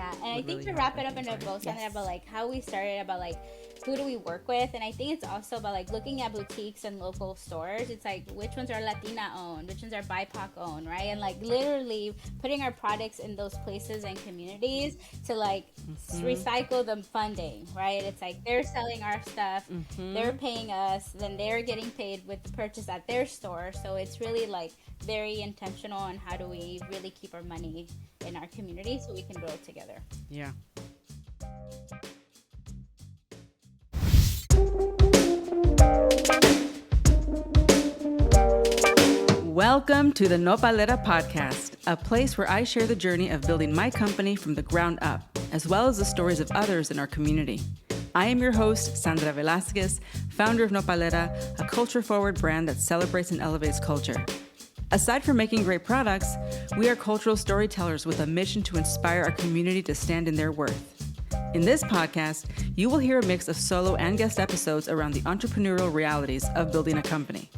Yeah, and I think really to help, wrap it up in a bow, Sandra, Yes. about like how we started, about like who do we work with, and I think it's also about like looking at boutiques and local stores. It's like which ones are Latina owned, which ones are BIPOC owned, right? And like literally putting our products in those places and communities to like recycle the funding, right? It's like they're selling our stuff, they're paying us, then they're getting paid with the purchase at their store. So it's really like very intentional on how do we really keep our money in our community so we can grow together. Yeah. Welcome to the Nopalera podcast, a place where I share the journey of building my company from the ground up, as well as the stories of others in our community. I am your host, Sandra Velasquez, founder of Nopalera, a culture-forward brand that celebrates and elevates culture. Aside from making great products, we are cultural storytellers with a mission to inspire our community to stand in their worth. In this podcast, you will hear a mix of solo and guest episodes around the entrepreneurial realities of building a company.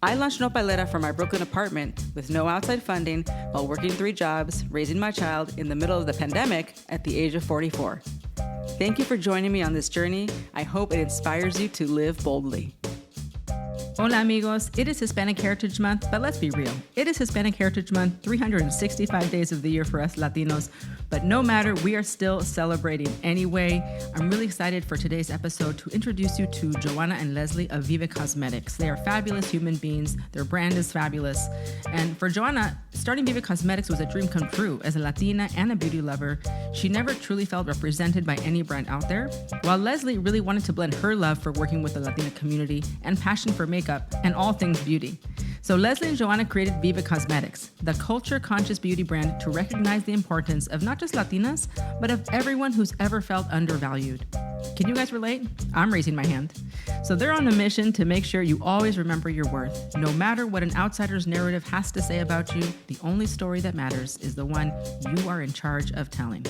I launched Nopalera from my Brooklyn apartment with no outside funding while working 3 jobs, raising my child in the middle of the pandemic at the age of 44. Thank you for joining me on this journey. I hope it inspires you to live boldly. Hola amigos, it is Hispanic Heritage Month, but let's be real. It is Hispanic Heritage Month, 365 days of the year for us Latinos, but no matter, we are still celebrating anyway. I'm really excited for today's episode to introduce you to Joanna and Leslie of Vive Cosmetics. They are fabulous human beings. Their brand is fabulous. And for Joanna, starting Vive Cosmetics was a dream come true. As a Latina and a beauty lover, she never truly felt represented by any brand out there, while Leslie really wanted to blend her love for working with the Latina community and passion for makeup and all things beauty. So Leslie and Joanna created Vive Cosmetics, the culture-conscious beauty brand to recognize the importance of not just Latinas, but of everyone who's ever felt undervalued. Can you guys relate? I'm raising my hand. So they're on a mission to make sure you always remember your worth. No matter what an outsider's narrative has to say about you, the only story that matters is the one you are in charge of telling.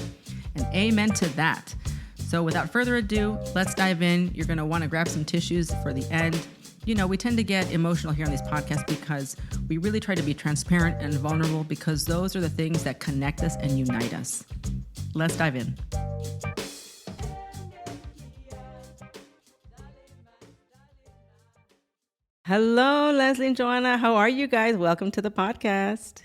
And amen to that. So without further ado, let's dive in. You're going to want to grab some tissues for the end. You know, we tend to get emotional here on these podcasts because we really try to be transparent and vulnerable because those are the things that connect us and unite us. Let's dive in. Hello, Leslie and Joanna. How are you guys? Welcome to the podcast.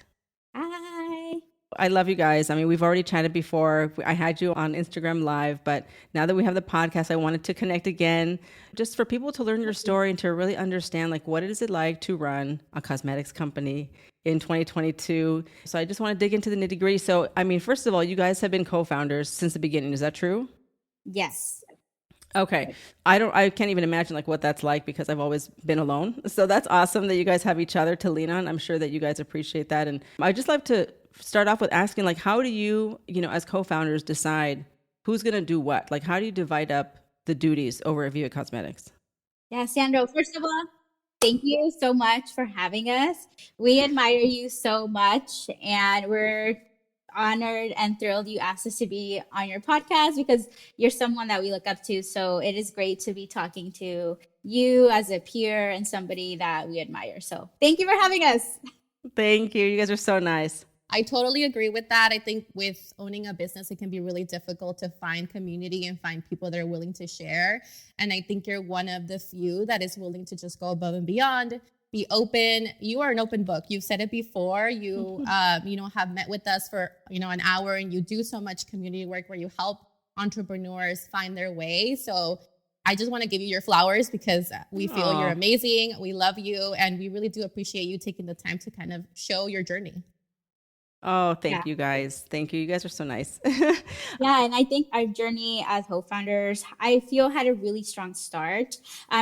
Hi. I love you guys. I mean, we've already chatted before. I had you on Instagram Live, but now that we have the podcast, I wanted to connect again just for people to learn your story and to really understand like what is it like to run a cosmetics company in 2022. So I just want to dig into the nitty gritty. So, I mean, first of all, you guys have been co-founders since the beginning. Is that true? Yes. Okay. I can't even imagine like what that's like because I've always been alone. So that's awesome that you guys have each other to lean on. I'm sure that you guys appreciate that. And I just love to start off with asking like, how do you, as co-founders decide who's going to do what? Like, how do you divide up the duties over at Vive Cosmetics? Yeah, Sandra, first of all, thank you so much for having us. We admire you so much, and we're honored and thrilled you asked us to be on your podcast because you're someone that we look up to. So it is great to be talking to you as a peer and somebody that we admire. So thank you for having us. Thank you. You guys are so nice. I totally agree with that. I think with owning a business, it can be really difficult to find community and find people that are willing to share. And I think you're one of the few that is willing to just go above and beyond, be open. You are an open book. You've said it before. You, have met with us for, an hour, and you do so much community work where you help entrepreneurs find their way. So I just want to give you your flowers because we feel you're amazing. We love you. And we really do appreciate you taking the time to kind of show your journey. Oh, thank you guys. Thank you. You guys are so nice. Yeah, and I think our journey as co-founders, I feel had a really strong start.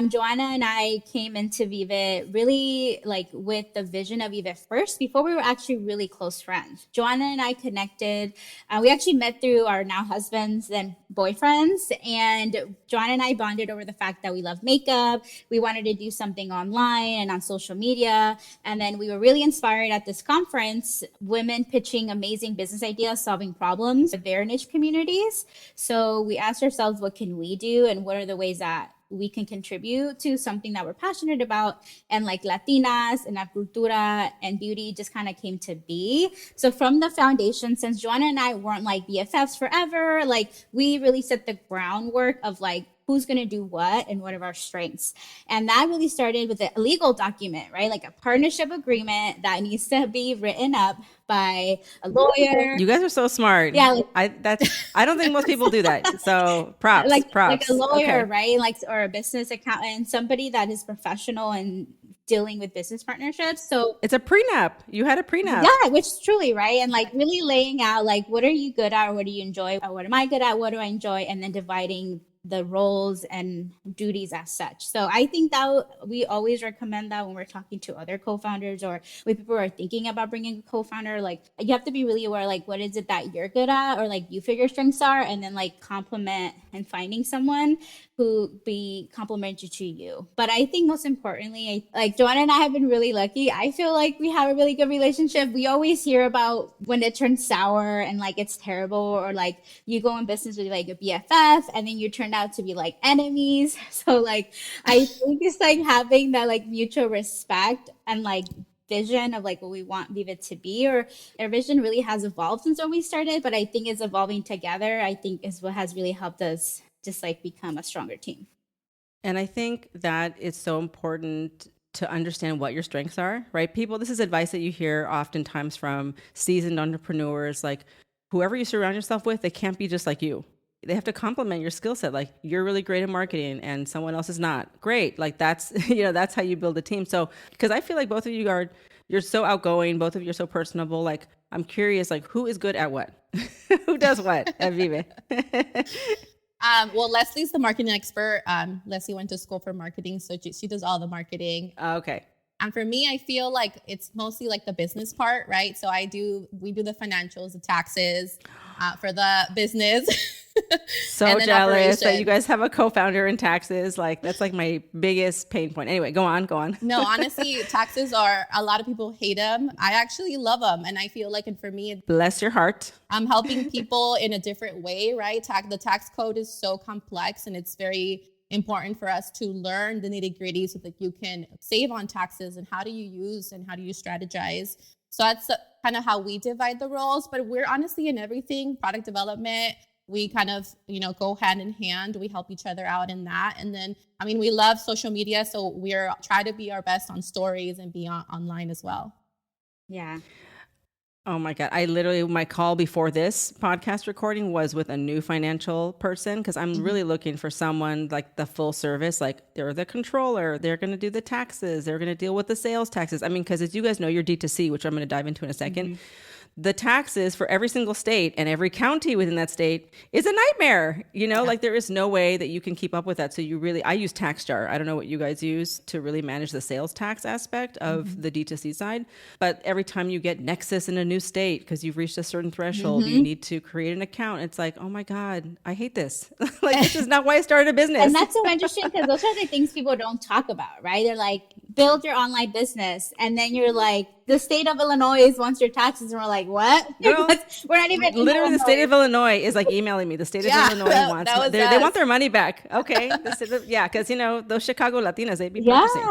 Joanna and I came into Vive really like with the vision of Vive first before we were actually really close friends. Joanna and I connected. We actually met through our now husbands and boyfriends, and Joanna and I bonded over the fact that we love makeup. We wanted to do something online and on social media. And then we were really inspired at this conference, women pitching amazing business ideas, solving problems with their niche communities. So we asked ourselves, what can we do? And what are the ways that we can contribute to something that we're passionate about. And like Latinas and la cultura and beauty just kind of came to be. So from the foundation, since Joanna and I weren't like BFFs forever, like we really set the groundwork of like who's going to do what and what are our strengths. And that really started with a legal document, right? Like a partnership agreement that needs to be written up by a lawyer. You guys are so smart. Yeah, like, I don't think most people do that. So like a props. lawyer, Okay. right? Like, or a business accountant, somebody that is professional in dealing with business partnerships. So It's a prenup. You had a prenup. yeah, which is truly right. And like really laying out like what are you good at, or what do you enjoy, or what am I good at, what do I enjoy, and then dividing the roles and duties as such. So I think that we always recommend that when we're talking to other co-founders or when people are thinking about bringing a co-founder, like you have to be really aware, like what is it that you're good at, or like you figure your strengths are, and then like complement and finding someone who be complementary to you. But I think most importantly, like Joanna and I have been really lucky. I feel like we have a really good relationship. We always hear about when it turns sour and like it's terrible, or like you go in business with like a BFF and then you turn out to be like enemies. So like I think it's like having that like mutual respect and like vision of like what we want Vive to be, or our vision really has evolved since when we started, but I think it's evolving together. I think is what has really helped us just like become a stronger team. And I think that it's so important to understand what your strengths are, right? People, this is advice that you hear oftentimes from seasoned entrepreneurs, like whoever you surround yourself with, they can't be just like you. They have to complement your skill set. Like you're really great at marketing and someone else is not great. Like that's, that's how you build a team. So, because I feel like both of you you're so outgoing. Both of you are so personable. Like I'm curious, like who is good at what? Who does what at Vive? Well, Leslie's the marketing expert. Leslie went to school for marketing, so she does all the marketing. Okay. And for me, I feel like it's mostly like the business part, right? So we do the financials, the taxes for the business. So jealous that you guys have a co-founder in taxes. Like that's like my biggest pain point. Anyway, go on. No, honestly, taxes are, a lot of people hate them. I actually love them. And I feel like, and for me, bless your heart. I'm helping people in a different way, right? The tax code is so complex, and it's very important for us to learn the nitty gritty so that you can save on taxes and how do you use and how do you strategize. So that's kind of how we divide the roles, but we're honestly in everything, product development. We kind of, go hand in hand. We help each other out in that. And then, we love social media. So we're try to be our best on stories and be online as well. Yeah. Oh my God. My call before this podcast recording was with a new financial person, because I'm really looking for someone like the full service, like they're the controller, they're going to do the taxes, they're going to deal with the sales taxes. Because as you guys know, you're D2C, which I'm going to dive into in a second. Mm-hmm. The taxes for every single state and every county within that state is a nightmare. Like there is no way that you can keep up with that. So I use TaxJar. I don't know what you guys use to really manage the sales tax aspect of the D2C side. But every time you get Nexus in a new state, because you've reached a certain threshold, you need to create an account. It's like, oh my God, I hate this. Like, this is not why I started a business. And that's so interesting, because those are the things people don't talk about, right? They're like, build your online business. And then you're like, the state of Illinois wants your taxes. And we're like, what? Girl, we're not even literally the state of Illinois is like emailing me. The state of Illinois wants they want their money back. Okay. Because those Chicago Latinas, they'd be purchasing.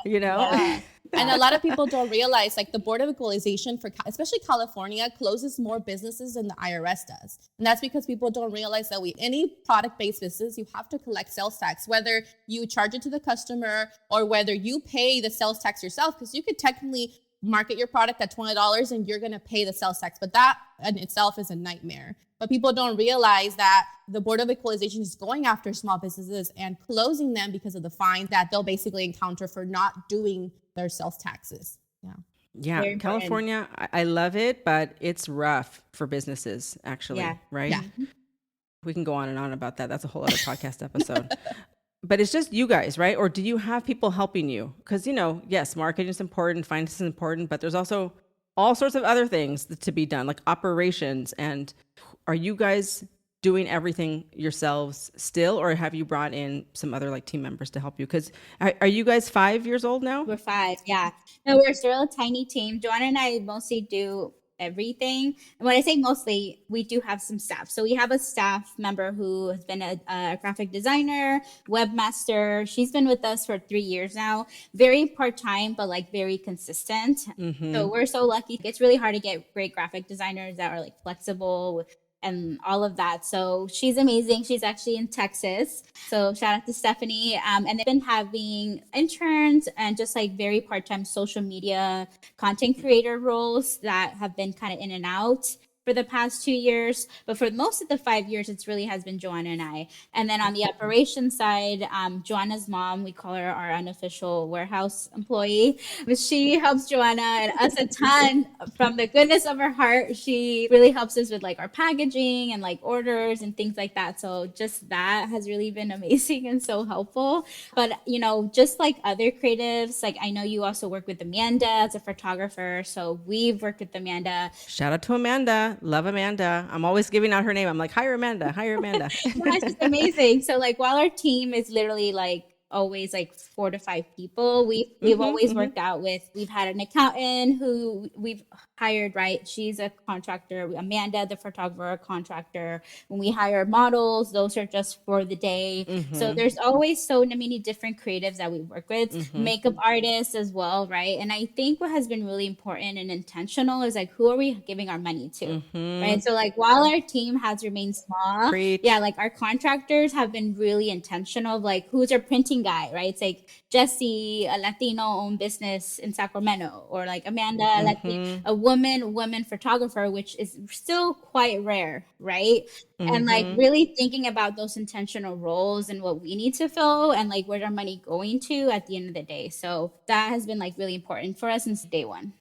Yeah. And a lot of people don't realize, like, the Board of Equalization for especially California closes more businesses than the IRS does. And that's because people don't realize that any product-based business, you have to collect sales tax, whether you charge it to the customer or whether you pay the sales tax yourself, because you could technically market your product at $20 and you're going to pay the sales tax. But that in itself is a nightmare. But people don't realize that the Board of Equalization is going after small businesses and closing them because of the fine that they'll basically encounter for not doing their sales taxes. Yeah. California, I love it, but it's rough for businesses, actually. Right? Yeah. We can go on and on about that. That's a whole other podcast episode. But it's just you guys, right? Or do you have people helping you? Because, yes, marketing is important, finance is important, but there's also all sorts of other things to be done, like operations. And are you guys doing everything yourselves still, or have you brought in some other like team members to help you? Because are you guys 5 years old now? We're 5, yeah. No, we're still a tiny team. Joanna and I mostly do everything. And when I say mostly, we do have some staff. So we have a staff member who has been a graphic designer, webmaster. She's been with us for 3 years now. Very part-time, but like very consistent. So we're so lucky. It's really hard to get great graphic designers that are like flexible and all of that. So she's amazing. She's actually in Texas. So shout out to Stephanie. And they've been having interns and just like very part-time social media content creator roles that have been kind of in and out for the past 2 years. But for most of the 5 years, it really has been Joanna and I. And then on the operations side, Joanna's mom, we call her our unofficial warehouse employee. But she helps Joanna and us a ton from the goodness of her heart. She really helps us with like our packaging and like orders and things like that. So just that has really been amazing and so helpful. But, you know, just like other creatives, like I know you also work with Amanda as a photographer. So we've worked with Amanda. Shout out to Amanda. Love Amanda. I'm always giving out her name. I'm like, hire Amanda, hire Amanda. Yeah, it's just amazing. So like while our team is literally like always like 4 to 5 people, we've always worked out with, we've had an accountant who we've hired, right? She's a contractor. Amanda, the photographer, a contractor. When we hire models, those are just for the day. So there's always so many different creatives that we work with, makeup artists as well, right? And I think what has been really important and intentional is like, who are we giving our money to, right? So like while our team has remained small, Preach. yeah, like our contractors have been really intentional of like, who's our printing guy, right? It's like Jesse, a Latino-owned business in Sacramento, or like Amanda, a woman photographer, which is still quite rare, right? And like really thinking about those intentional roles and what we need to fill and like where's our money going to at the end of the day. So that has been like really important for us since day one.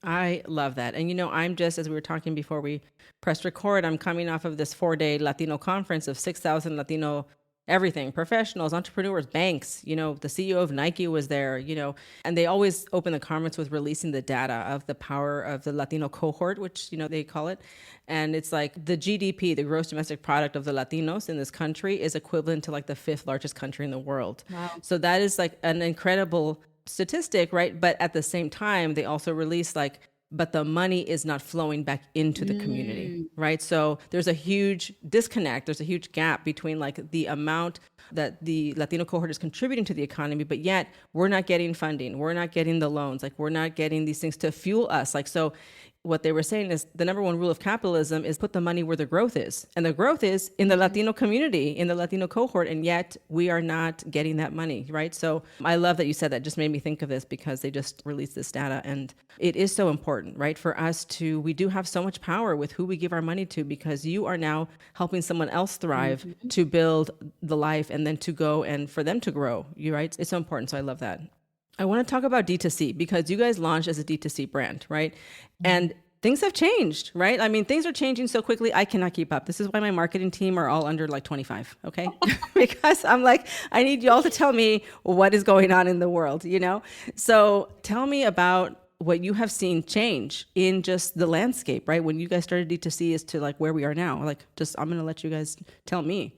I love that. And, you know, I'm just, as we were talking before we pressed record, I'm coming off of this 4-day Latino conference of 6,000 Latino everything, professionals, entrepreneurs, banks, you know, the CEO of Nike was there, you know, and they always open the conference with releasing the data of the power of the Latino cohort, which, you know, they call it. And it's like the GDP, the gross domestic product of the Latinos in this country is equivalent to like the 5th largest country in the world. Wow. So that is like an incredible statistic, right? But at the same time, they also release like, but the money is not flowing back into the community, right? So there's a huge disconnect. There's a huge gap between like the amount that the Latino cohort is contributing to the economy, but yet we're not getting funding. We're not getting the loans. Like we're not getting these things to fuel us. Like, so what they were saying is the number one rule of capitalism is put the money where the growth is. And the growth is in the Latino community, in the Latino cohort. And yet we are not getting that money, right? So I love that you said that. Just made me think of this because they just released this data. And it is so important, right? For us to, we do have so much power with who we give our money to because you are now helping someone else thrive to build the life and then to go and for them to grow, you right? It's so important. So I love that. I want to talk about D2C because you guys launched as a D2C brand, right? And things have changed, right? I mean, things are changing so quickly, I cannot keep up. This is why my marketing team are all under like 25, okay? Because I'm like, I need y'all to tell me what is going on in the world, you know? So tell me about what you have seen change in just the landscape, right? When you guys started D2C as to like where we are now. Like, just, I'm going to let you guys tell me.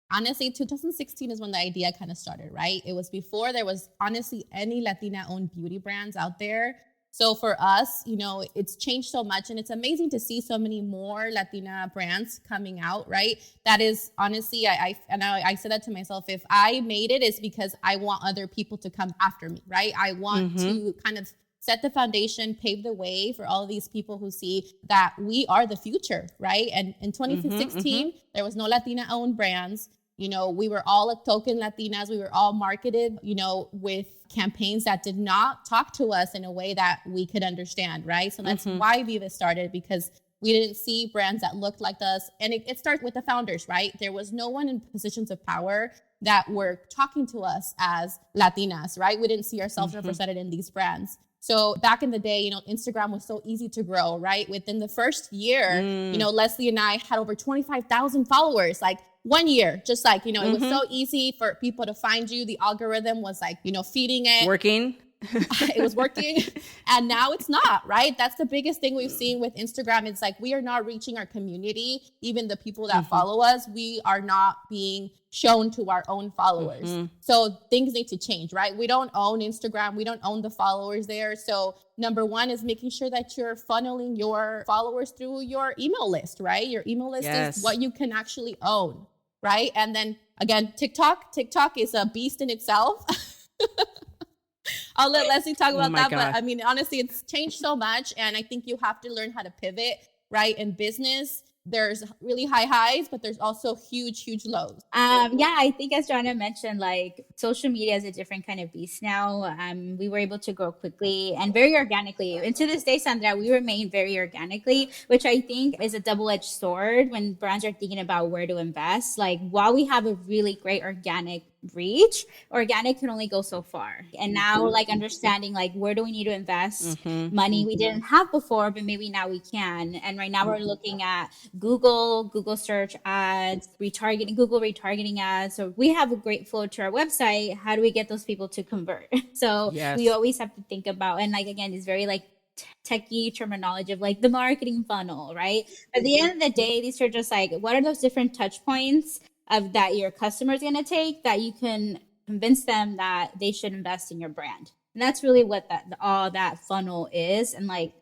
Honestly, 2016 is when the idea kind of started, right? It was before there was honestly any Latina-owned beauty brands out there. So for us, you know, it's changed so much and it's amazing to see so many more Latina brands coming out, right? That is honestly, I said that to myself, if I made it, it's because I want other people to come after me, right? I want to kind of set the foundation, pave the way for all of these people who see that we are the future, right? And in 2016, there was no Latina-owned brands. You know, we were all token Latinas. We were all marketed, you know, with campaigns that did not talk to us in a way that we could understand, right? So that's why Vive started, because we didn't see brands that looked like us. And it started with the founders, right? There was no one in positions of power that were talking to us as Latinas, right? We didn't see ourselves represented in these brands. So back in the day, you know, Instagram was so easy to grow, right? Within the first year, you know, Leslie and I had over 25,000 followers, like 1 year, just like, you know, it was so easy for people to find you. The algorithm was like, you know, feeding it. Working. It was working. And now it's not, right? That's the biggest thing we've seen with Instagram. It's like, we are not reaching our community. Even the people that follow us, we are not being shown to our own followers. So things need to change, right? We don't own Instagram. We don't own the followers there. So number one is making sure that you're funneling your followers through your email list, right? Your email list is what you can actually own, right? And then again, TikTok is a beast in itself. I'll let Leslie talk about that. Gosh. But I mean, honestly, it's changed so much. And I think you have to learn how to pivot, right? In business, there's really high highs, but there's also huge, huge lows. Yeah, I think as Joanna mentioned, like social media is a different kind of beast now. We were able to grow quickly and very organically. And to this day, Sandra, we remain very organically, which I think is a double-edged sword when brands are thinking about where to invest. Like while we have a really great organic reach, organic can only go so far. And now like understanding like where do we need to invest money we didn't have before, but maybe now we can. And right now we're looking at Google search ads, Google retargeting ads. So we have a great flow to our website. How do we get those people to convert? So we always have to think about, and like again, it's very like techie terminology of like the marketing funnel, right? But at the end of the day, these are just like, what are those different touch points of that your customer is going to take that you can convince them that they should invest in your brand. And that's really what all that funnel is. And like,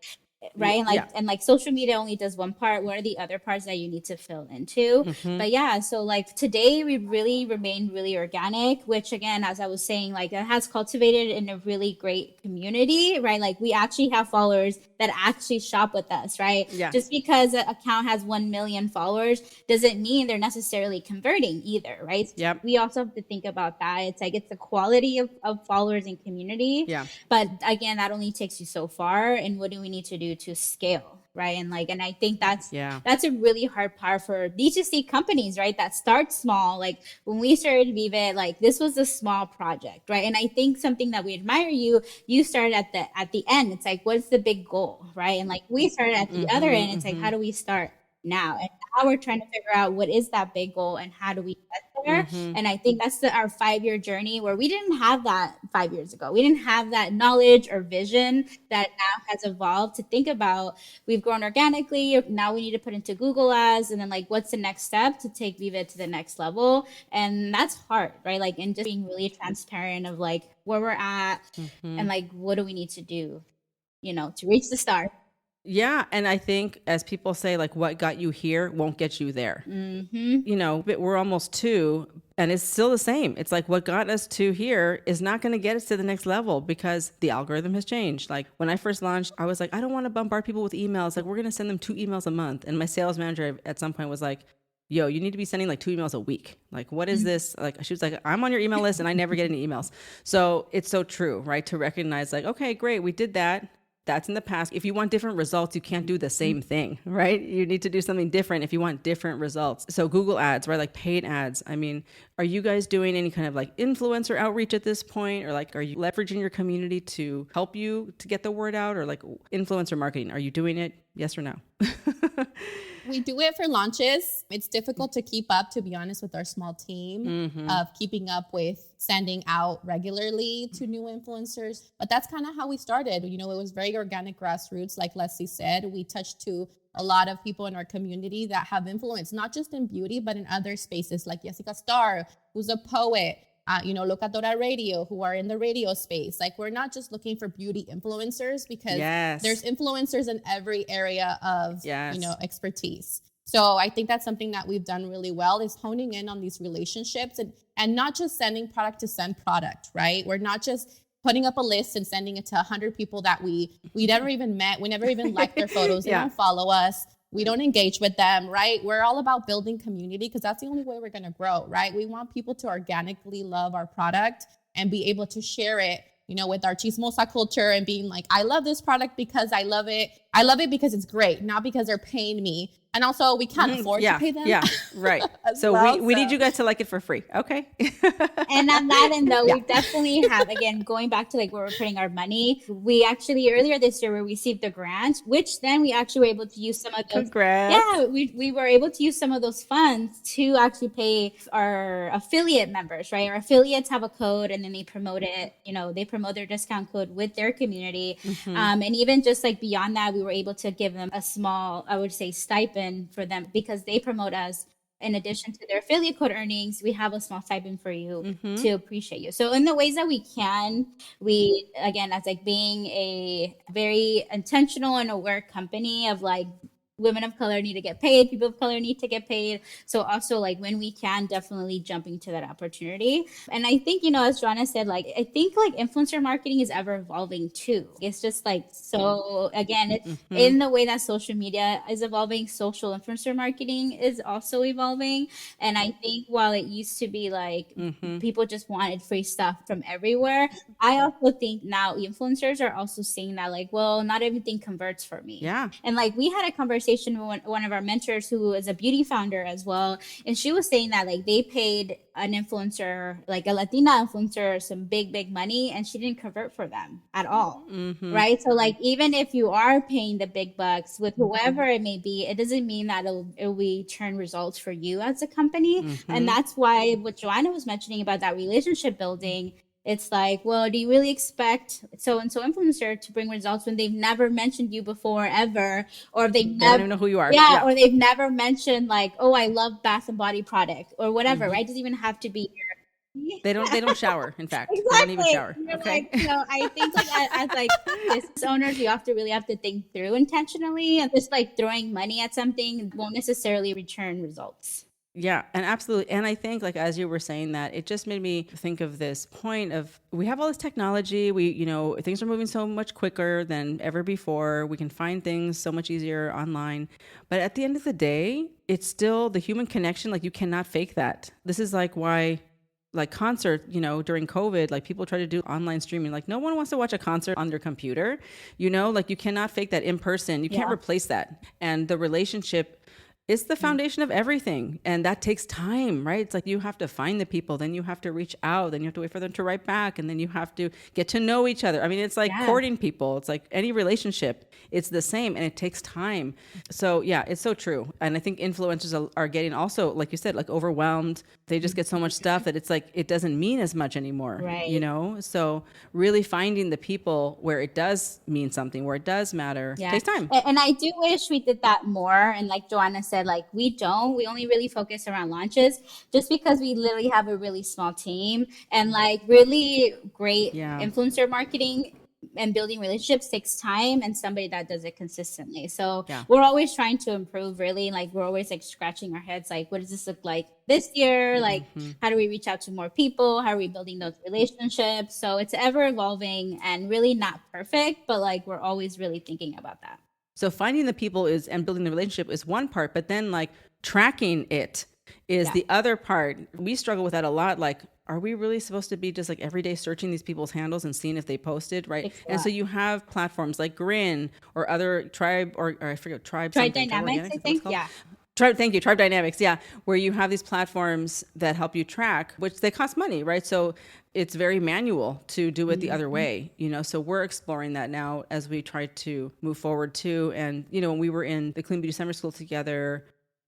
right. And like, and like social media only does one part. What are the other parts that you need to fill into? But yeah, so like today we really remain really organic, which again, as I was saying, like it has cultivated in a really great community, right? Like we actually have followers that actually shop with us, right? Just because an account has 1 million followers doesn't mean they're necessarily converting either, right? We also have to think about that. It's like, it's the quality of followers and community. But again, that only takes you so far. And what do we need to do to scale, right? And like, and I think that's a really hard part for D2C companies, right? That start small. Like when we started Vive, like this was a small project, right? And I think something that we admire you started at the end. It's like, what's the big goal, right? And like we started at the other end. It's like, how do we start now? And now we're trying to figure out what is that big goal and how do we get there? And I think that's our 5-year journey where we didn't have that 5 years ago. We didn't have that knowledge or vision that now has evolved to think about. We've grown organically. Now we need to put into Google ads. And then like, what's the next step to take Vive to the next level? And that's hard, right? Like, and just being really transparent of like where we're at and like, what do we need to do, to reach the start? Yeah. And I think as people say, like what got you here won't get you there. But we're almost 2 and it's still the same. It's like what got us to here is not going to get us to the next level because the algorithm has changed. Like when I first launched, I was like, I don't want to bombard people with emails. Like we're going to send them 2 emails a month. And my sales manager at some point was like, yo, you need to be sending like 2 emails a week. Like, what is this? Like, she was like, I'm on your email list and I never get any emails. So it's so true, right? To recognize like, okay, great. We did that. That's in the past. If you want different results, you can't do the same thing, right? You need to do something different if you want different results. So Google ads, right? Like paid ads. I mean, are you guys doing any kind of like influencer outreach at this point? Or like, are you leveraging your community to help you to get the word out? Or like influencer marketing, are you doing it? Yes or no? We do it for launches. It's difficult to keep up, to be honest, with our small team of keeping up with sending out regularly to new influencers. But that's kind of how we started. It was very organic grassroots. Like Leslie said, we touched to a lot of people in our community that have influence, not just in beauty, but in other spaces like Jessica Starr, who's a poet, Locatora Radio, who are in the radio space. Like we're not just looking for beauty influencers because there's influencers in every area of, expertise. So I think that's something that we've done really well is honing in on these relationships and not just sending product to send product, right? We're not just putting up a list and sending it to 100 people that we never even met. We never even liked their photos. They don't follow us. We don't engage with them, right? We're all about building community because that's the only way we're going to grow, right? We want people to organically love our product and be able to share it, with our chismosa culture and being like, I love this product because I love it. I love it because it's great, not because they're paying me And also we can't afford to pay them. Yeah, right. So well, we need you guys to like it for free. Okay. And on that end, though, we definitely have, again, going back to like where we're putting our money, we actually earlier this year we received a grant, which then we actually were able to use some of those. Congrats. Yeah, we were able to use some of those funds to actually pay our affiliate members, right? Our affiliates have a code and then they promote it, they promote their discount code with their community. And even just like beyond that, we were able to give them a small, I would say, stipend for them because they promote us. In addition to their affiliate code earnings, we have a small stipend for you to appreciate you. So in the ways that we can, we, again, as like being a very intentional and aware company of like, women of color need to get paid, people of color need to get paid. So also like when we can, definitely jumping to that opportunity. And I think, as Joanna said, like, I think like influencer marketing is ever evolving too. It's just like, so again, it's in the way that social media is evolving, social influencer marketing is also evolving. And I think while it used to be like people just wanted free stuff from everywhere, I also think now influencers are also saying that like, well, not everything converts for me. Yeah. And like we had a conversation with one of our mentors who is a beauty founder as well. And she was saying that like they paid an influencer, like a Latina influencer, some big money and she didn't convert for them at all. Right. So like even if you are paying the big bucks with whoever it may be, it doesn't mean that it will return results for you as a company. And that's why what Joanna was mentioning about that relationship building, it's like, well, do you really expect so-and-so influencer to bring results when they've never mentioned you before ever, or they don't never even know who you are? Yeah, or they've never mentioned like, oh, I love Bath and Body product or whatever, right? It doesn't even have to be your They don't shower. In fact, exactly. They don't even shower. You're Okay. like, I think like as like business owners, you really have to think through intentionally, and just like throwing money at something won't necessarily return results. Yeah, and absolutely. And I think like, as you were saying that, it just made me think of this point of, we have all this technology. Things are moving so much quicker than ever before. We can find things so much easier online. But at the end of the day, it's still the human connection. Like you cannot fake that. This is like why like concert, during COVID, like people try to do online streaming. Like no one wants to watch a concert on their computer, like you cannot fake that in person. You can't replace that. And the relationship is the foundation of everything. And that takes time, right? It's like you have to find the people, then you have to reach out, then you have to wait for them to write back, and then you have to get to know each other. I mean, it's like courting people. It's like any relationship, it's the same and it takes time. So yeah, it's so true. And I think influencers are getting also, like you said, like overwhelmed. They just get so much stuff that it's like, it doesn't mean as much anymore, right. So really finding the people where it does mean something, where it does matter, takes time. And I do wish we did that more. And like Joanna said, like we only really focus around launches just because we literally have a really small team, and like really great influencer marketing and building relationships takes time, and somebody that does it consistently. So we're always trying to improve, really. Like we're always like scratching our heads, like what does this look like this year? Like how do we reach out to more people? How are we building those relationships? So it's ever evolving and really not perfect, but like we're always really thinking about that. So finding the people and building the relationship is one part, but then like tracking it is the other part. We struggle with that a lot. Like, are we really supposed to be just like every day searching these people's handles and seeing if they posted, right? And so you have platforms like Grin or other Tribe, or I forget, Tribe Dynamics, I think. Yeah. Thank you. Tribe Dynamics. Yeah. Where you have these platforms that help you track, which they cost money, right? So it's very manual to do it the other way, so we're exploring that now as we try to move forward too. And, when we were in the Clean Beauty Summer School together,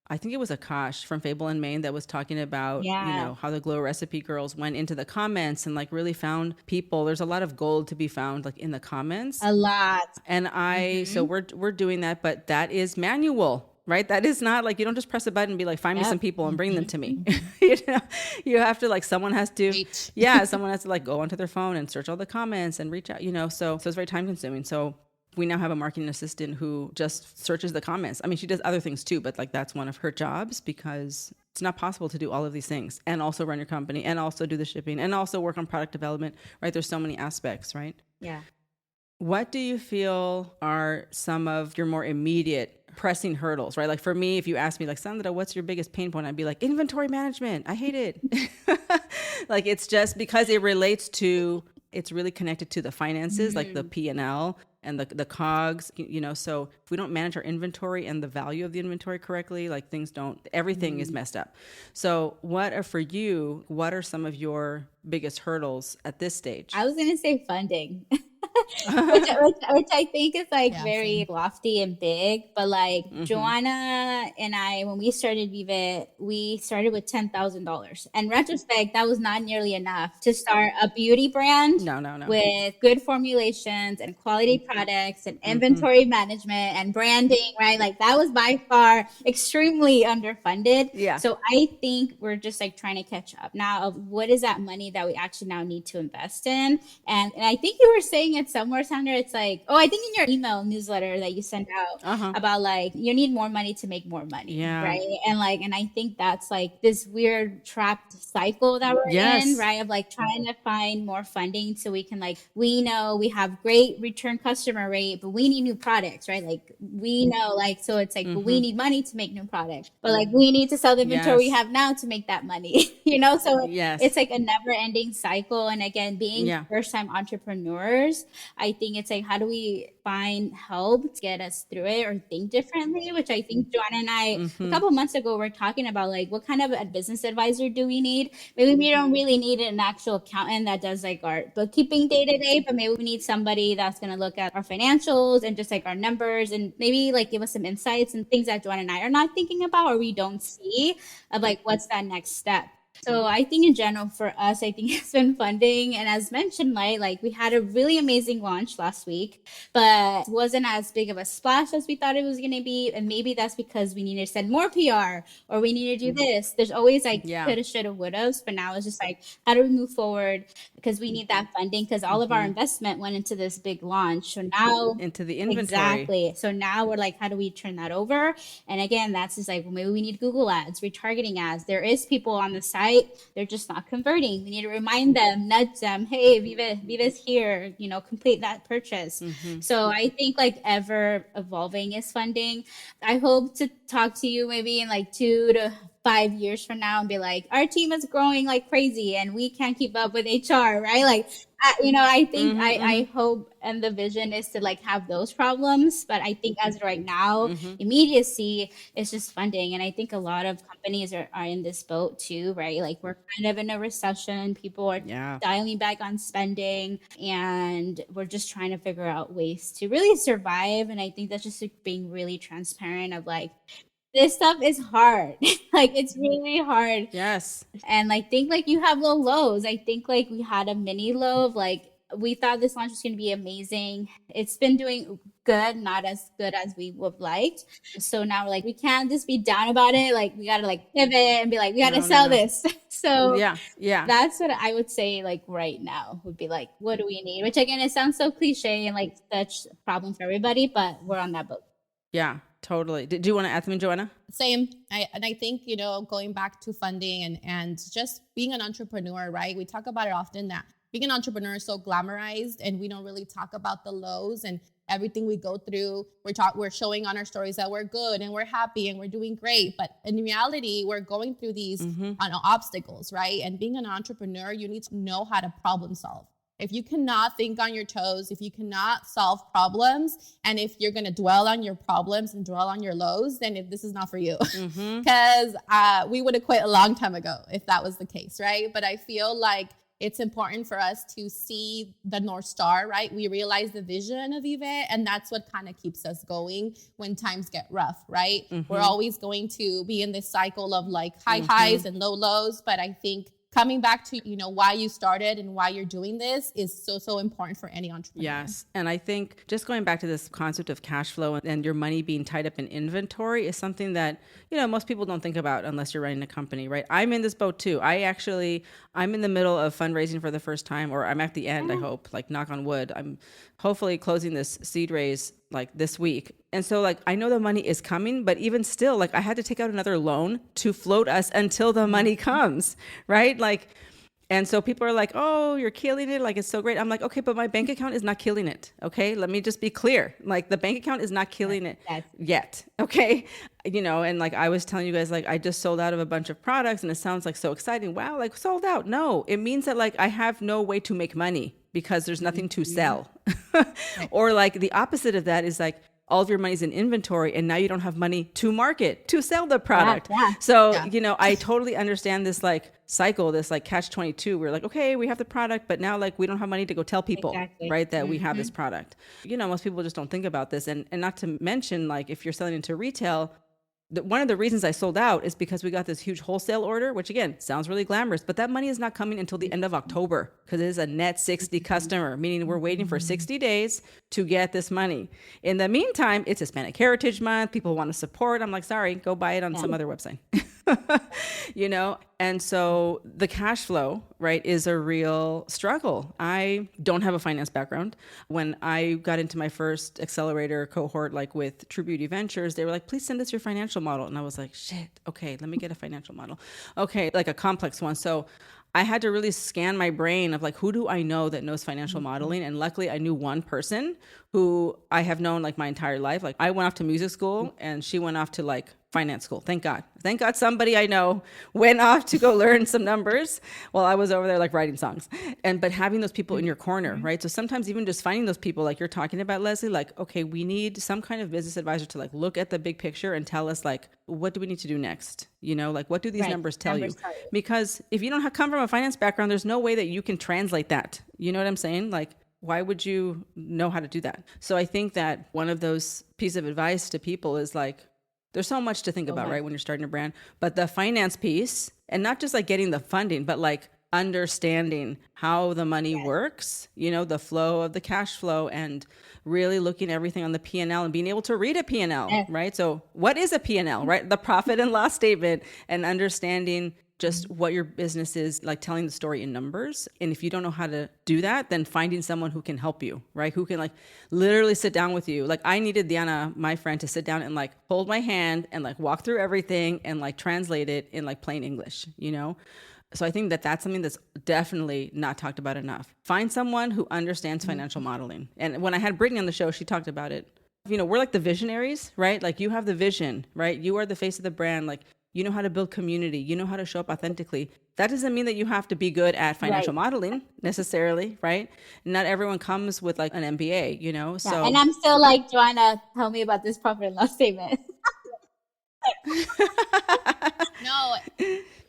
I think it was Akash from Fable and Maine that was talking about, how the Glow Recipe girls went into the comments and like really found people. There's a lot of gold to be found like in the comments. A lot. And so we're doing that, but that is manual. Right? That is not like, you don't just press a button and be like, find me some people and bring them to me. You have to like, someone has to like go onto their phone and search all the comments and reach out, so it's very time consuming. So we now have a marketing assistant who just searches the comments. I mean, she does other things too, but like that's one of her jobs because it's not possible to do all of these things and also run your company and also do the shipping and also work on product development, right? There's so many aspects, right? Yeah. What do you feel are some of your more immediate pressing hurdles, right? Like for me, if you ask me like, Sandra, what's your biggest pain point? I'd be like, inventory management. I hate it. Like, it's just because it relates to it's really connected to the finances, like the P&L and the COGS, so if we don't manage our inventory and the value of the inventory correctly, like everything is messed up. So what are some of your biggest hurdles at this stage? I was going to say funding. which I think is like Yeah, very same. lofty and big, but like Joanna and I, when we started Vive, we started with $10,000. In retrospect, that was not nearly enough to start a beauty brand No. with good formulations and quality products and inventory management and branding, right? Like that was by far extremely underfunded. Yeah. So I think we're just like trying to catch up now of what is that money that we actually now need to invest in. And I think you were saying it somewhere, Sandra. It's like, oh, I think in your email newsletter that you sent out about like you need more money to make more money, right? And I think that's like this weird trapped cycle that we're in, right? Of like trying to find more funding so we can like we know we have great return customer rate, but we need new products, right? Like we know like so it's like but we need money to make new products, but like we need to sell the inventory we have now to make that money, So it's like a never ending cycle. And again, being first time entrepreneurs, I think it's like, how do we find help to get us through it or think differently? Which I think Joanna and I, a couple months ago, were talking about like, what kind of a business advisor do we need? Maybe we don't really need an actual accountant that does like our bookkeeping day to day, but maybe we need somebody that's going to look at our financials and just like our numbers and maybe like give us some insights and things that Joanna and I are not thinking about or we don't see of like, what's that next step? So I think in general for us, I think it's been funding. And as mentioned, like we had a really amazing launch last week, but it wasn't as big of a splash as we thought it was going to be. And maybe that's because we need to send more PR or we need to do this. There's always like coulda, shoulda, wouldas, but now it's just like, how do we move forward? Because we need that funding because all of our investment went into this big launch. So now into the inventory. Exactly. So now we're like, how do we turn that over? And again, that's just like, well, maybe we need Google ads, retargeting ads. There is people on the site. They're just not converting. We need to remind them, nudge them, hey, Viva's here, complete that purchase. So I think like ever evolving is funding. I hope to talk to you maybe in like 2 to 5 years from now and be like, our team is growing like crazy and we can't keep up with HR, right? Like, I think I hope and the vision is to like have those problems. But I think as of right now, immediacy is just funding. And I think a lot of companies are in this boat too, right? Like we're kind of in a recession. People are dialing back on spending and we're just trying to figure out ways to really survive. And I think that's just like being really transparent of like, this stuff is hard. Like it's really hard. Yes. And I think like you have lows. I think like we had a mini low of like we thought this launch was going to be amazing. It's been doing good, not as good as we would have liked. So now we're like, we can't just be down about it. Like we got to like pivot and be like, we got to sell this. So that's what I would say like right now would be like, what do we need? Which again, it sounds so cliche and like such a problem for everybody, but we're on that boat. Yeah, totally. Do you want to add something, Joanna? Same. I think, going back to funding and just being an entrepreneur, right? We talk about it often that being an entrepreneur is so glamorized and we don't really talk about the lows and everything we go through. We're showing on our stories that we're good and we're happy and we're doing great. But in reality, we're going through these obstacles, right? And being an entrepreneur, you need to know how to problem solve. If you cannot think on your toes, if you cannot solve problems, and if you're going to dwell on your problems and dwell on your lows, then this is not for you. Because we would have quit a long time ago if that was the case, right? But I feel like it's important for us to see the North Star, right? We realize the vision of Vive, and that's what kind of keeps us going when times get rough, right? We're always going to be in this cycle of like high highs and low lows, but I think coming back to, why you started and why you're doing this is so important for any entrepreneur. Yes. And I think just going back to this concept of cash flow and your money being tied up in inventory is something that, most people don't think about unless you're running a company, right? I'm in this boat too. I'm in the middle of fundraising for the first time, or I'm at the end, I hope, like knock on wood. I'm hopefully closing this seed raise like this week. And so like, I know the money is coming, but even still, like I had to take out another loan to float us until the money comes, right? Like, and so people are like, oh, you're killing it. Like, it's so great. I'm like, okay, but my bank account is not killing it. Okay. Let me just be clear. Like the bank account is not killing it yet. Okay. And like I was telling you guys, like I just sold out of a bunch of products and it sounds like so exciting. Wow. Like sold out. No, it means that like I have no way to make money because there's nothing to sell. Or like the opposite of that is like all of your money's in inventory and now you don't have money to market, to sell the product. So, you know, I totally understand this like cycle, this like catch-22. We're like, okay, we have the product, but now like we don't have money to go tell people, right, that we have this product. You know, most people just don't think about this. And not to mention, like if you're selling into retail, one of the reasons I sold out is because we got this huge wholesale order, which again, sounds really glamorous, but that money is not coming until the end of October because it is a net 60 customer, meaning we're waiting for 60 days to get this money. In the meantime, it's Hispanic Heritage Month. People want to support. I'm like, sorry, go buy it on some other website. You know? And so the cash flow, right, is a real struggle. I don't have a finance background. When I got into my first accelerator cohort, like with True Beauty Ventures, they were like, please send us your financial model. And I was like, shit, okay, let me get a financial model. Okay, like a complex one. So I had to really scan my brain of like, who do I know that knows financial modeling? And luckily I knew one person who I have known like my entire life. Like I went off to music school and she went off to like finance school. Thank God. Thank God somebody I know went off to go learn some numbers while I was over there like writing songs. But having those people in your corner, right? So sometimes even just finding those people like you're talking about, Leslie, like, okay, we need some kind of business advisor to like look at the big picture and tell us like, what do we need to do next? You know, like what do these numbers tell you? Because if you don't come from a finance background, there's no way that you can translate that. You know what I'm saying? Like, why would you know how to do that? So I think that one of those pieces of advice to people is like, there's so much to think about, right, when you're starting a brand. But the finance piece, and not just like getting the funding, but like understanding how the money works, you know, the flow of the cash flow, and really looking at everything on the P&L and being able to read a P&L, right? So what is a P&L, right? The profit and loss statement, and understanding just what your business is, like telling the story in numbers. And if you don't know how to do that, then finding someone who can help you, right? Who can like literally sit down with you. Like I needed Diana, my friend, to sit down and like hold my hand and like walk through everything and like translate it in like plain English, you know? So I think that that's something that's definitely not talked about enough. Find someone who understands financial modeling. And when I had Brittany on the show, she talked about it. You know, we're like the visionaries, right? Like you have the vision, right? You are the face of the brand. Like you know how to build community. You know how to show up authentically. That doesn't mean that you have to be good at financial modeling necessarily, right? Not everyone comes with like an MBA, you know? So and I'm still like, Joanna, tell me about this profit and loss statement. No.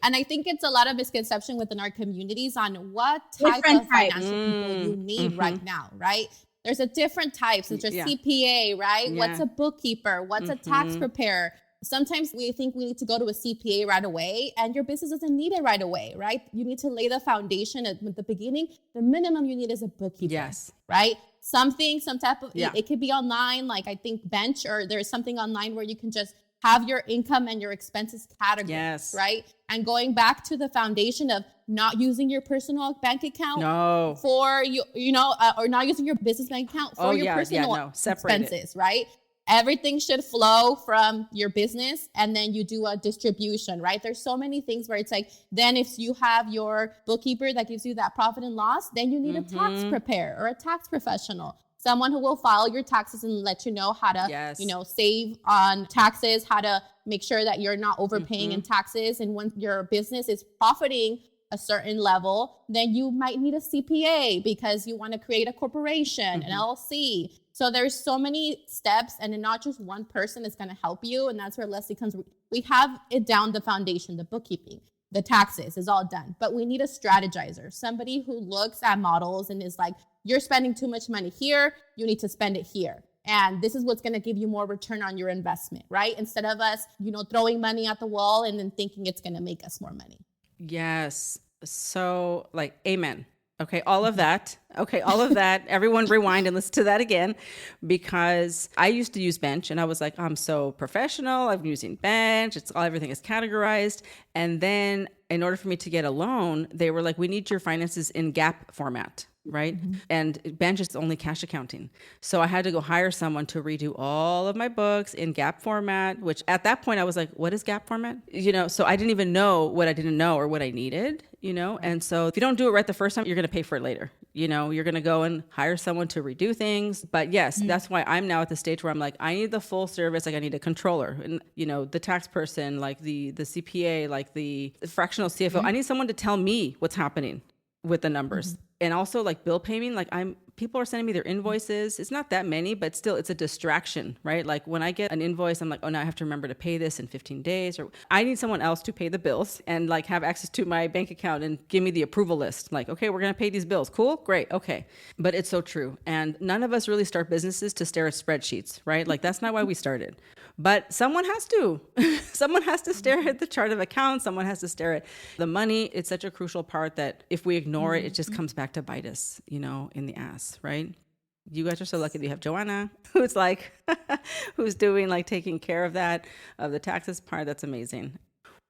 And I think it's a lot of misconception within our communities on what type of financial people you need right now, right? There's a different types. There's a CPA, right? What's a bookkeeper? What's a tax preparer? Sometimes we think we need to go to a CPA right away, and your business doesn't need it right away, right? You need to lay the foundation at the beginning. The minimum you need is a bookkeeper, right? Some type of, it could be online, like I think Bench, or there's something online where you can just have your income and your expenses categorized, right? And going back to the foundation of not using your personal bank account for you know, or not using your business bank account for your personal expenses, right? Everything should flow from your business, and then you do a distribution, right? There's so many things where it's like, then if you have your bookkeeper that gives you that profit and loss, then you need a tax preparer or a tax professional. Someone who will file your taxes and let you know how to, you know, save on taxes, how to make sure that you're not overpaying in taxes. And when your business is profiting a certain level, then you might need a CPA because you want to create a corporation, an LLC. So there's so many steps, and not just one person is going to help you. And that's where Leslie comes. We have it down, the foundation, the bookkeeping, the taxes is all done, but we need a strategizer, somebody who looks at models and is like, you're spending too much money here, you need to spend it here. And this is what's going to give you more return on your investment, right? Instead of us, you know, throwing money at the wall and then thinking it's going to make us more money. Yes. So like, amen. Okay, all of that. Okay, all of that. Everyone rewind and listen to that again, because I used to use Bench and I was like, I'm so professional. I'm using Bench. Everything is categorized. And then in order for me to get a loan, they were like, we need your finances in GAAP format. Right. And Bench is only cash accounting. So I had to go hire someone to redo all of my books in GAAP format, which at that point I was like, what is GAAP format? You know, so I didn't even know what I didn't know or what I needed, you know? And so if you don't do it right the first time, you're going to pay for it later. You know, you're going to go and hire someone to redo things. But yes, that's why I'm now at the stage where I'm like, I need the full service. Like I need a controller and, you know, the tax person, like the CPA, like the fractional CFO. I need someone to tell me what's happening with the numbers. And also like bill payment, like people are sending me their invoices. It's not that many, but still it's a distraction, right? Like when I get an invoice, I'm like, oh, now I have to remember to pay this in 15 days, or I need someone else to pay the bills and like have access to my bank account and give me the approval list. Like, okay, we're going to pay these bills. Cool. Great. Okay. But it's so true. And none of us really start businesses to stare at spreadsheets, right? Like that's not why we started. But someone has to. Someone has to stare at the chart of accounts. Someone has to stare at the money. It's such a crucial part that if we ignore it, it just comes back to bite us, in the ass, right? You guys are so lucky that you have Joanna, who's like, who's doing like taking care of that, of the taxes part. That's amazing.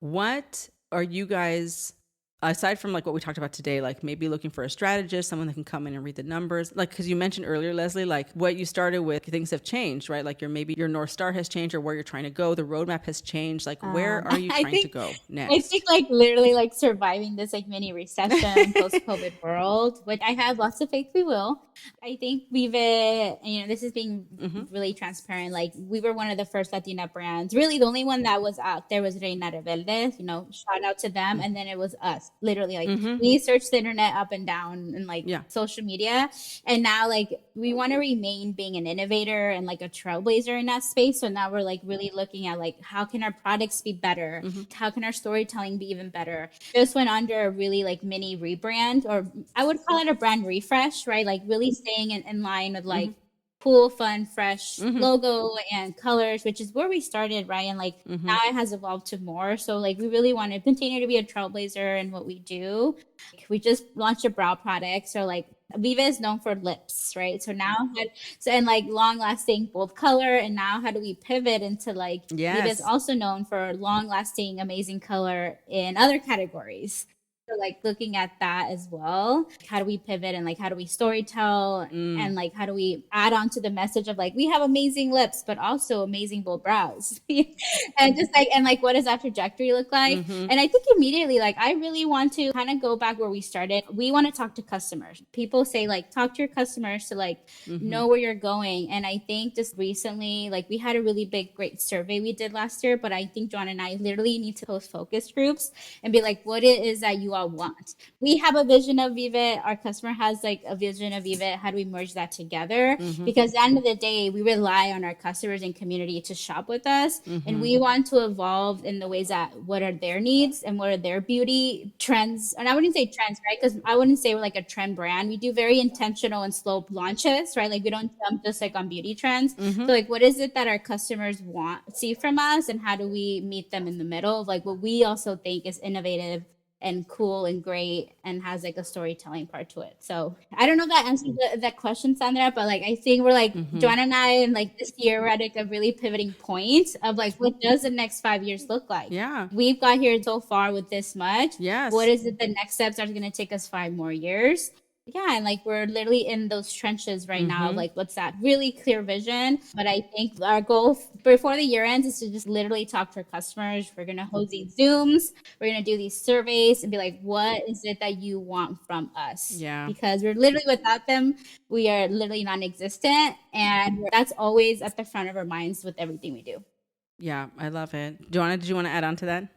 What are you guys, aside from like what we talked about today, like maybe looking for a strategist, someone that can come in and read the numbers, like, because you mentioned earlier, Leslie, like what you started with, things have changed, right? Like maybe your North Star has changed, or where you're trying to go, the roadmap has changed. Like where are you trying to go next? I think like literally like surviving this like mini recession post-COVID world, which I have lots of faith we will. I think we've, this is being really transparent. Like we were one of the first Latina brands. Really, the only one that was out there was Reina Rebelde. Shout out to them. And then it was us. Literally, like we searched the internet up and down and like social media. And now like we want to remain being an innovator and like a trailblazer in that space. So now we're like really looking at like how can our products be better? How can our storytelling be even better? Just went under a really like mini rebrand, or I would call it a brand refresh, right? Like really staying in line with like cool, fun, fresh logo and colors, which is where we started, right? And like now it has evolved to more. So like we really want to continue to be a trailblazer in what we do. We just launched a brow product. So like Vive is known for lips, right? So now, and like long lasting bold color. And now how do we pivot into like, Vive is also known for long lasting, amazing color in other categories. So like looking at that as well. How do we pivot and like how do we storytell and like how do we add on to the message of like we have amazing lips but also amazing bold brows. And just like and like what does that trajectory look like? And I think immediately like I really want to kind of go back where we started. We want to talk to customers. People say like talk to your customers to like know where you're going. And I think just recently like we had a really great survey we did last year, but I think John and I literally need to host focus groups and be like what it is that you all want. We have a vision of Vive. Our customer has like a vision of Vive. How do we merge that together? Because at the end of the day, we rely on our customers and community to shop with us. And we want to evolve in the ways that what are their needs and what are their beauty trends. And I wouldn't say trends, right? Because I wouldn't say we're like a trend brand. We do very intentional and slow launches, right? Like we don't jump just like on beauty trends. So like what is it that our customers see from us, and how do we meet them in the middle of like what we also think is innovative and cool and great and has like a storytelling part to it. So I don't know if that answers that question, Sandra, but like I think we're like Joanna and I, and like this year we're at like a really pivoting point of like what does the next 5 years look like? Yeah, we've got here so far with this much. Yes. What is it the next steps are going to take us 5 more years? Yeah, and like we're literally in those trenches right now of like what's that really clear vision. But I think our goal before the year ends is to just literally talk to our customers. We're gonna host these Zooms, we're gonna do these surveys and be like, what is it that you want from us? Yeah. Because we're literally without them, we are literally non-existent, and that's always at the front of our minds with everything we do. Yeah, I love it. Joanna, did you want to add on to that?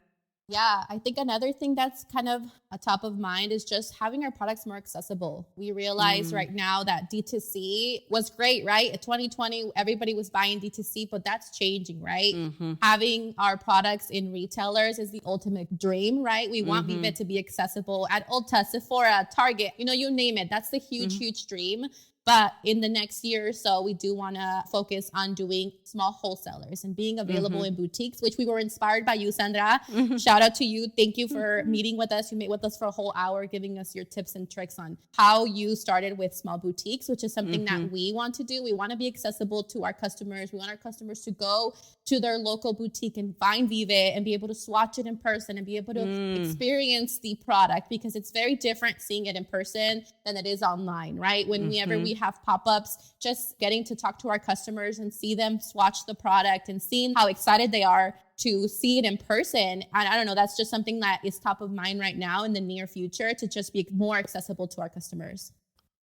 Yeah, I think another thing that's kind of a top of mind is just having our products more accessible. We realize right now that D2C was great, right? In 2020, everybody was buying D2C, but that's changing, right? Having our products in retailers is the ultimate dream, right? We want Vive to be accessible at Ulta, Sephora, Target, you name it. That's the huge dream. But in the next year or so, we do want to focus on doing small wholesalers and being available in boutiques, which we were inspired by you, Sandra. Shout out to you. Thank you for meeting with us. You met with us for a whole hour, giving us your tips and tricks on how you started with small boutiques, which is something that we want to do. We want to be accessible to our customers. We want our customers to go to their local boutique and find Vive and be able to swatch it in person and be able to experience the product, because it's very different seeing it in person than it is online, right? Whenever we have pop-ups, just getting to talk to our customers and see them swatch the product and seeing how excited they are to see it in person. And I don't know, that's just something that is top of mind right now in the near future, to just be more accessible to our customers.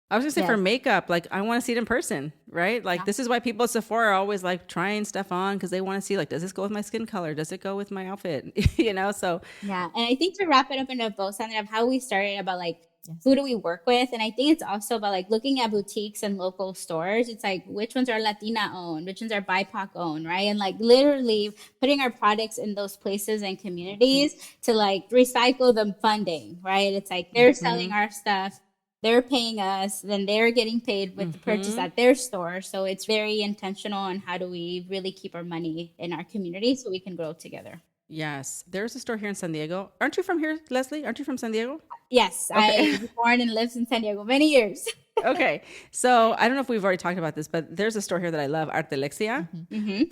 I was gonna say for makeup, like I want to see it in person, right? Like this is why people at Sephora are always like trying stuff on, because they want to see like, does this go with my skin color? Does it go with my outfit? So. Yeah. And I think to wrap it up in a bow, Sandra, of how we started about like who do we work with? And I think it's also about like looking at boutiques and local stores. It's like, which ones are Latina owned, which ones are BIPOC owned, right? And like literally putting our products in those places and communities to like recycle the funding, right? It's like they're selling our stuff, they're paying us, then they're getting paid with the purchase at their store. So it's very intentional on how do we really keep our money in our community so we can grow together. Yes. There's a store here in San Diego. Aren't you from here, Leslie? Aren't you from San Diego? Yes, Okay. I was born and lived in San Diego many years. Okay. So I don't know if we've already talked about this, but there's a store here that I love, Artelexia,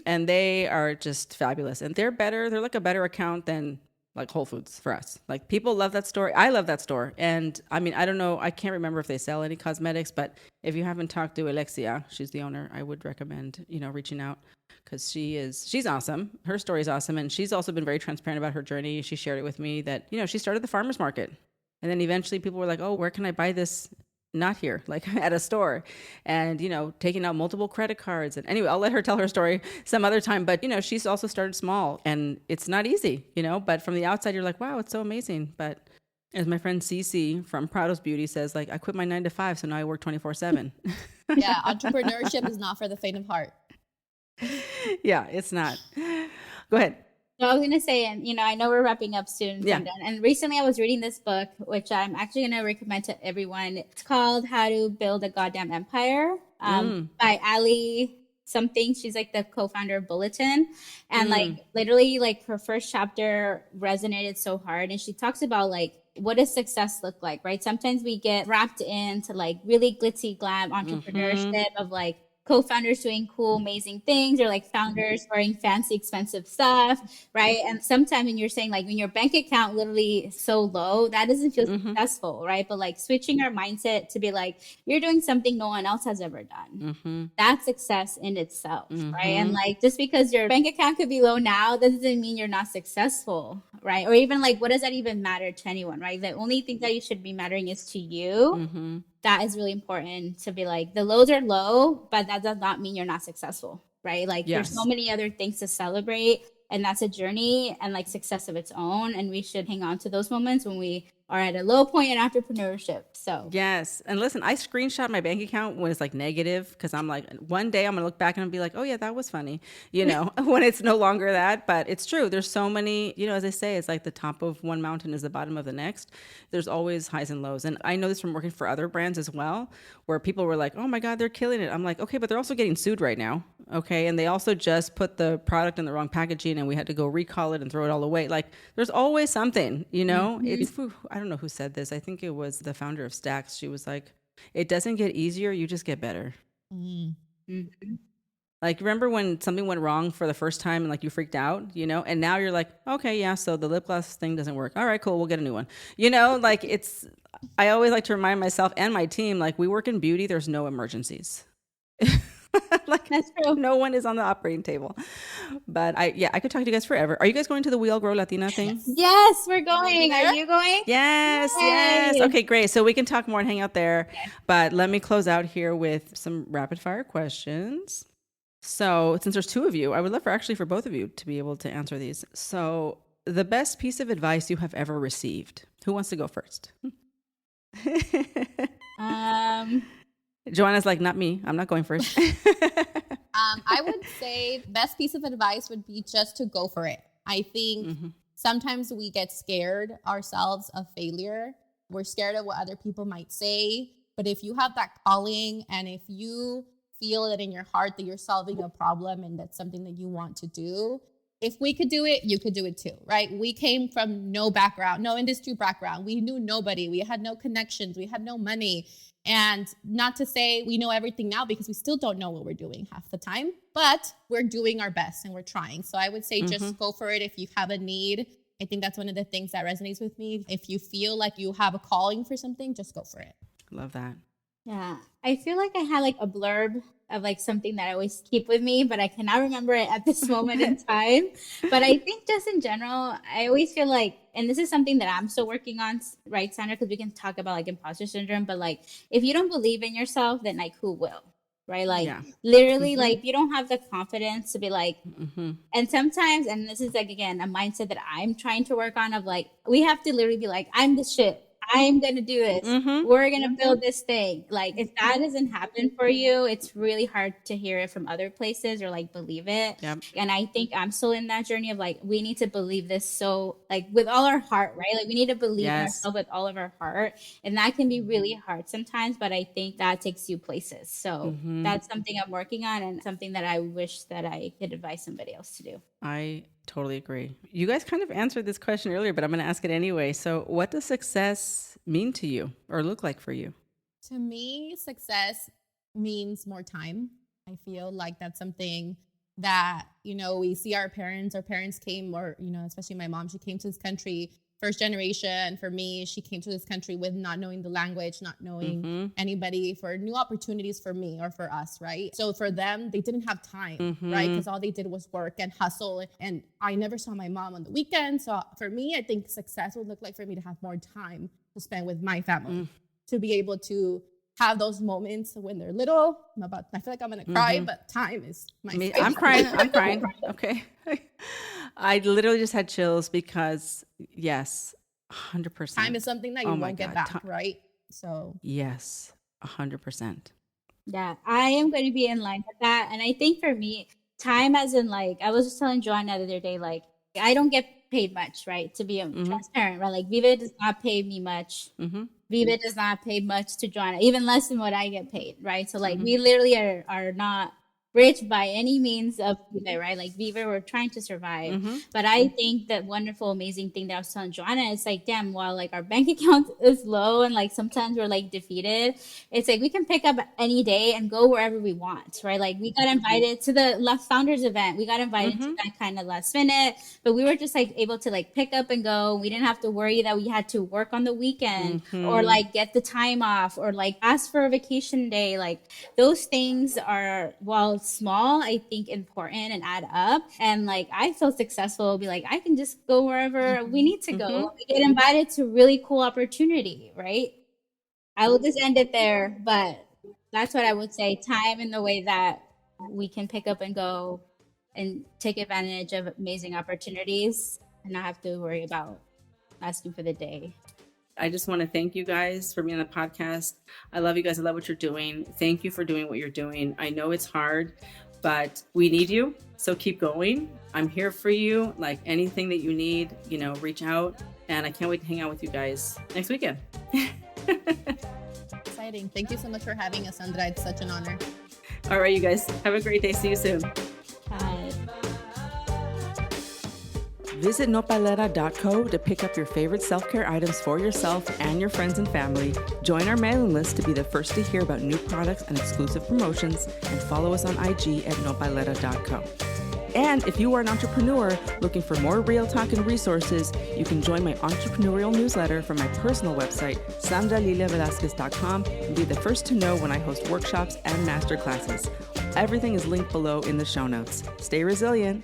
and they are just fabulous. And they're better. They're like a better account than like Whole Foods for us. Like people love that store. I love that store. And I mean, I don't know. I can't remember if they sell any cosmetics, but if you haven't talked to Alexia, she's the owner, I would recommend, reaching out because she's awesome. Her story is awesome. And she's also been very transparent about her journey. She shared it with me that, she started the farmer's market. And then eventually people were like, oh, where can I buy this? Not here, like at a store, and taking out multiple credit cards. And anyway, I'll let her tell her story some other time, but she's also started small, and it's not easy, but from the outside you're like, wow, it's so amazing. But as my friend Cece from Prado's Beauty says, like, I quit my 9 to 5, so now I work 24/7. Yeah, entrepreneurship is not for the faint of heart. Yeah, it's not. Go ahead. So I was going to say, and I know we're wrapping up soon, Sandra, and recently I was reading this book, which I'm actually going to recommend to everyone. It's called How to Build a Goddamn Empire by Ali something. She's like the co-founder of Bulletin. And like literally like her first chapter resonated so hard. And she talks about like, what does success look like, right? Sometimes we get wrapped into like really glitzy glam entrepreneurship of like, co-founders doing cool, amazing things, or like founders wearing fancy, expensive stuff, right? And sometimes when you're saying like when your bank account literally is so low, that doesn't feel successful, right? But like switching our mindset to be like, you're doing something no one else has ever done. That's success in itself, right? And like just because your bank account could be low now, doesn't mean you're not successful, right? Or even like, what does that even matter to anyone, right? The only thing that you should be mattering is to you. That is really important to be like, the lows are low, but that does not mean you're not successful, right? Like there's so many other things to celebrate, and that's a journey and like success of its own. And we should hang on to those moments when we are at a low point in entrepreneurship. So yes. And listen, I screenshot my bank account when it's like negative, because I'm like, one day I'm gonna look back and I'll be like, oh yeah, that was funny, when it's no longer that. But it's true, there's so many, as I say, it's like the top of one mountain is the bottom of the next. There's always highs and lows. And I know this from working for other brands as well, where people were like, oh my God, they're killing it. I'm like, okay, but they're also getting sued right now. Okay. And they also just put the product in the wrong packaging and we had to go recall it and throw it all away. Like there's always something, it's, I don't know who said this. I think it was the founder of Stacks. She was like, it doesn't get easier. You just get better. Like, remember when something went wrong for the first time and like you freaked out, and now you're like, okay, yeah, so the lip gloss thing doesn't work. All right, cool. We'll get a new one. Like I always like to remind myself and my team, like we work in beauty. There's no emergencies. Like that's true. No one is on the operating table. But I could talk to you guys forever. Are you guys going to the We All Grow Latina thing? Yes, we're going. Are you going? Yes. Okay, great. So we can talk more and hang out there. Okay. But let me close out here with some rapid fire questions. So since there's two of you, I would love for both of you to be able to answer these. So the best piece of advice you have ever received. Who wants to go first? Joanna's like, not me. I'm not going first. I would say best piece of advice would be just to go for it. I think sometimes we get scared ourselves of failure. We're scared of what other people might say. But if you have that calling and if you feel that in your heart that you're solving a problem and that's something that you want to do, if we could do it, you could do it too, right? We came from no background, no industry background. We knew nobody. We had no connections. We had no money. And not to say we know everything now, because we still don't know what we're doing half the time, but we're doing our best and we're trying. So I would say just go for it if you have a need. I think that's one of the things that resonates with me. If you feel like you have a calling for something, just go for it. Love that. Yeah. I feel like I had like a blurb of like something that I always keep with me, but I cannot remember it at this moment in time. But I think just in general, I always feel like, and this is something that I'm still working on, right, Sandra? Because we can talk about like imposter syndrome, but like if you don't believe in yourself, then like who will? Right? Like literally, like you don't have the confidence to be like, and sometimes, and this is like, again, a mindset that I'm trying to work on of like, we have to literally be like, I'm the shit. I'm gonna do this. We're gonna build this thing. Like if that doesn't happen for you, it's really hard to hear it from other places or like believe it. Yep. And I think I'm still in that journey of like we need to believe this so like with all our heart, right? Like we need to believe in Yes. ourselves with all of our heart. And that can be really hard sometimes, but I think that takes you places. So that's something I'm working on and something that I wish that I could advise somebody else to do. I totally agree. You guys kind of answered this question earlier, but I'm going to ask it anyway. So, what does success mean to you or look like for you? To me, success means more time. I feel like that's something that, you know, we see our parents came, or, you know, especially my mom, she came to this country first generation. For me, she came to this country with not knowing the language, not knowing anybody, for new opportunities for me or for us, right? So for them, they didn't have time, right? Because all they did was work and hustle. And I never saw my mom on the weekend. So for me, I think success would look like for me to have more time to spend with my family, to be able to have those moments when they're little. I feel like I'm gonna cry, but time is my favorite. I'm crying. Okay. I literally just had chills because yes, 100%. Time is something that you won't get back, right? So yes, 100%. Yeah, I am going to be in line with that. And I think for me, time as in like, I was just telling Joanna the other day, like, I don't get paid much, right? To be transparent, right? Like, Vive does not pay me much. Vive does not pay much to Joanna, even less than what I get paid, right? So, like, we literally are not rich by any means of Vive, right? Like Vive, we're trying to survive. But I think that wonderful, amazing thing that I was telling Joanna is like, damn, while like our bank account is low and like sometimes we're like defeated, it's like we can pick up any day and go wherever we want, right? Like we got invited to the founders event. We got invited to that kind of last minute, but we were just like able to like pick up and go. We didn't have to worry that we had to work on the weekend or like get the time off or like ask for a vacation day. Like those things are, while small, I think important and add up. And like I feel successful, be like I can just go wherever we need to go. We get invited to really cool opportunity, right? I will just end it there, but that's what I would say. Time in the way that we can pick up and go and take advantage of amazing opportunities and not have to worry about asking for the day. I just want to thank you guys for being on the podcast. I love you guys. I love what you're doing. Thank you for doing what you're doing. I know it's hard, but we need you. So keep going. I'm here for you. Like anything that you need, you know, reach out. And I can't wait to hang out with you guys next weekend. Exciting. Thank you so much for having us, Sandra. It's such an honor. All right, you guys. Have a great day. See you soon. Bye. Visit nopalera.co to pick up your favorite self-care items for yourself and your friends and family. Join our mailing list to be the first to hear about new products and exclusive promotions, and follow us on IG at nopalera.co. And if you are an entrepreneur looking for more real talk and resources, you can join my entrepreneurial newsletter from my personal website, sandraliliavelasquez.com, and be the first to know when I host workshops and masterclasses. Everything is linked below in the show notes. Stay resilient.